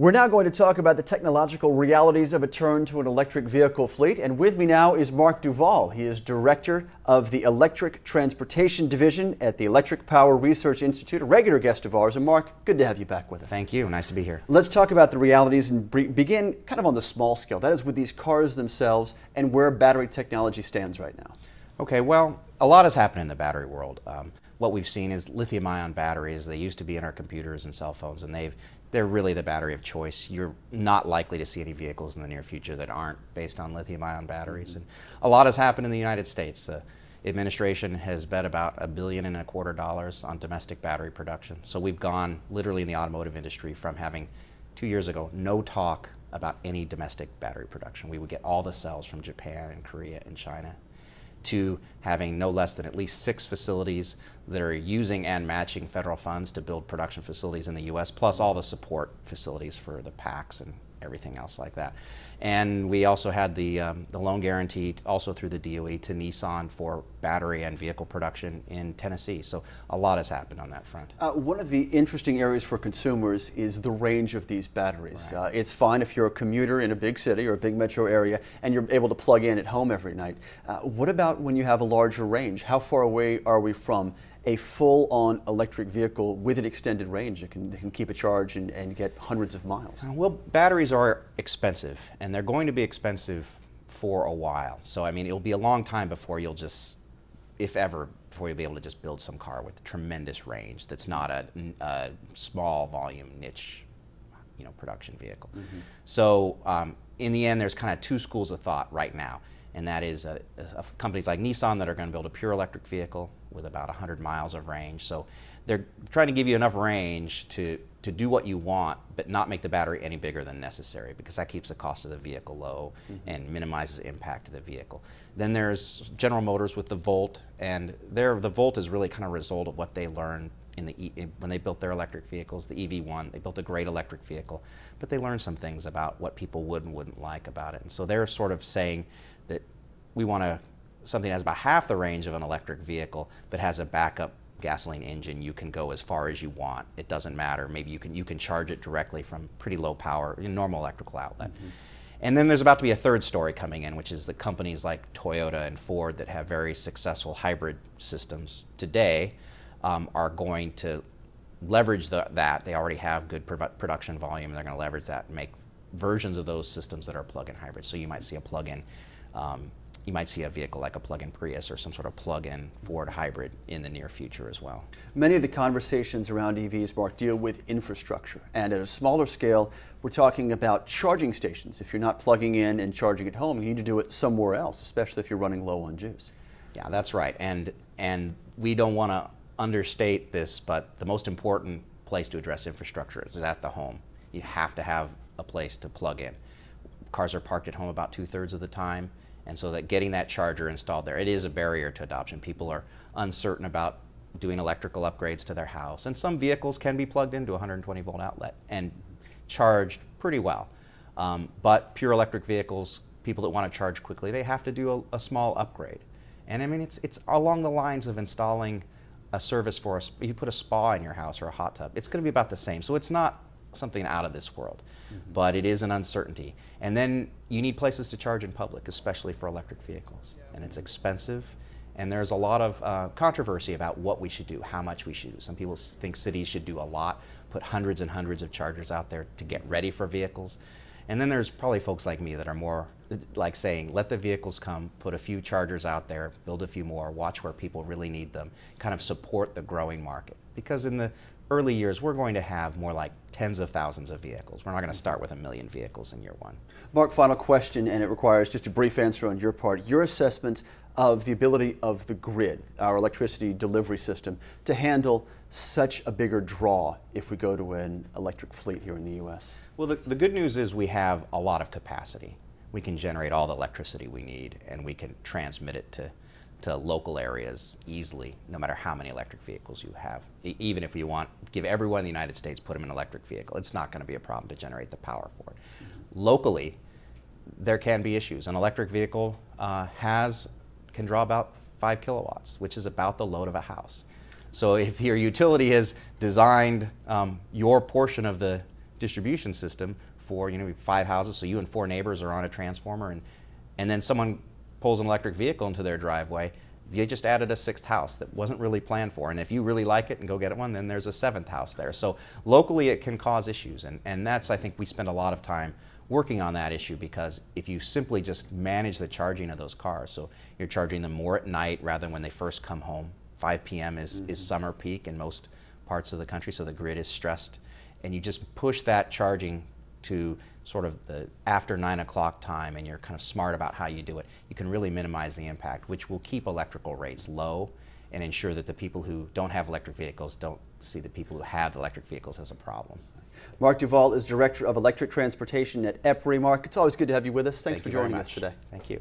We're now going to talk about the technological realities of a turn to an electric vehicle fleet. And with me now is Mark Duvall. He is Director of the Electric Transportation Division at the Electric Power Research Institute, a regular guest of ours. And Mark, good to have you back with us. Thank you. Nice to be here. Let's talk about the realities and begin kind of on the small scale. That is with these cars themselves and where battery technology stands right now. Okay, well, a lot has happened in the battery world. What we've seen is lithium-ion batteries. They used to be in our computers and cell phones, and they're really the battery of choice. You're not likely to see any vehicles in the near future that aren't based on lithium-ion batteries. And a lot has happened in the United States. The administration has bet about $1.25 billion on domestic battery production. So we've gone literally in the automotive industry from having 2 years ago no talk about any domestic battery production. We would get all the cells from Japan and Korea and China, to having no less than at least 6 facilities that are using and matching federal funds to build production facilities in the U.S., plus all the support facilities for the packs and everything else like that. And we also had the loan guarantee also through the DOE to Nissan for battery and vehicle production in Tennessee. So a lot has happened on that front. One of the interesting areas for consumers is the range of these batteries. Right. It's fine if you're a commuter in a big city or a big metro area and you're able to plug in at home every night. What about when you have a larger range? How far away are we from a full-on electric vehicle with an extended range that can keep a charge and get hundreds of miles? Well, batteries are expensive, and they're going to be expensive for a while. So, I mean, it'll be a long time before you'll just, if ever, before you'll be able to just build some car with tremendous range that's not a small volume niche, production vehicle. Mm-hmm. So, in the end, there's kind of 2 schools of thought right now. And that is companies like Nissan that are going to build a pure electric vehicle with about 100 miles of range. So they're trying to give you enough range to do what you want, but not make the battery any bigger than necessary, because that keeps the cost of the vehicle low and minimizes the impact of the vehicle. Then there's General Motors with the Volt, and the Volt is really kind of a result of what they learned when they built their electric vehicles, the EV1. They built a great electric vehicle, but they learned some things about what people would and wouldn't like about it. And so they're sort of saying that we want something that has about half the range of an electric vehicle, but has a backup gasoline engine. You can go as far as you want. It doesn't matter. Maybe you can charge it directly from pretty low power, normal electrical outlet. Mm-hmm. And then there's about to be a third story coming in, which is the companies like Toyota and Ford that have very successful hybrid systems today are going to leverage that. They already have good production volume. They're going to leverage that and make versions of those systems that are plug-in hybrids. So you might see a plug-in you might see a vehicle like a plug-in Prius or some sort of plug-in Ford hybrid in the near future as well. Many of the conversations around EVs, Mark, deal with infrastructure. And at a smaller scale, we're talking about charging stations. If you're not plugging in and charging at home, you need to do it somewhere else, especially if you're running low on juice. Yeah, that's right. And we don't want to understate this, but the most important place to address infrastructure is at the home. You have to have a place to plug in. Cars are parked at home about 2/3 of the time. And so that getting that charger installed there, it is a barrier to adoption. People are uncertain about doing electrical upgrades to their house. And some vehicles can be plugged into a 120 volt outlet and charged pretty well. But pure electric vehicles, people that want to charge quickly, they have to do a small upgrade. And I mean, it's along the lines of installing a service for you put a spa in your house or a hot tub. It's going to be about the same. So it's not something out of this world, but it is an uncertainty. And then you need places to charge in public, especially for electric vehicles. And it's expensive, and there's a lot of controversy about what we should do, how much we should do. Some people think cities should do a lot, put hundreds and hundreds of chargers out there to get ready for vehicles. And then there's probably folks like me that are more like saying, let the vehicles come, put a few chargers out there, build a few more, watch where people really need them, kind of support the growing market. Because in the early years, we're going to have more like tens of thousands of vehicles. We're not going to start with 1 million vehicles in year 1. Mark, final question, and it requires just a brief answer on your part. Your assessment of the ability of the grid, our electricity delivery system, to handle such a bigger draw if we go to an electric fleet here in the U.S.? Well, the good news is we have a lot of capacity. We can generate all the electricity we need, and we can transmit it to local areas easily, no matter how many electric vehicles you have. Even if you give everyone in the United States, put them in an electric vehicle, it's not going to be a problem to generate the power for it. Mm-hmm. Locally, there can be issues. An electric vehicle can draw about 5 kilowatts, which is about the load of a house. So if your utility has designed your portion of the distribution system for 5 houses, so you and 4 neighbors are on a transformer, and then someone pulls an electric vehicle into their driveway. They just added a 6th house that wasn't really planned for, and if you really like it and go get one, then there's a 7th house there. So locally it can cause issues, and that's, I think, we spend a lot of time working on that issue, because if you simply just manage the charging of those cars, so you're charging them more at night rather than when they first come home. 5 p.m. is summer peak in most parts of the country, so the grid is stressed, and you just push that charging to sort of the after 9 o'clock time, and you're kind of smart about how you do it, you can really minimize the impact, which will keep electrical rates low and ensure that the people who don't have electric vehicles don't see the people who have electric vehicles as a problem. Mark Duvall is Director of Electric Transportation at EPRI. Mark, it's always good to have you with us. Thanks for joining us today. Thank you.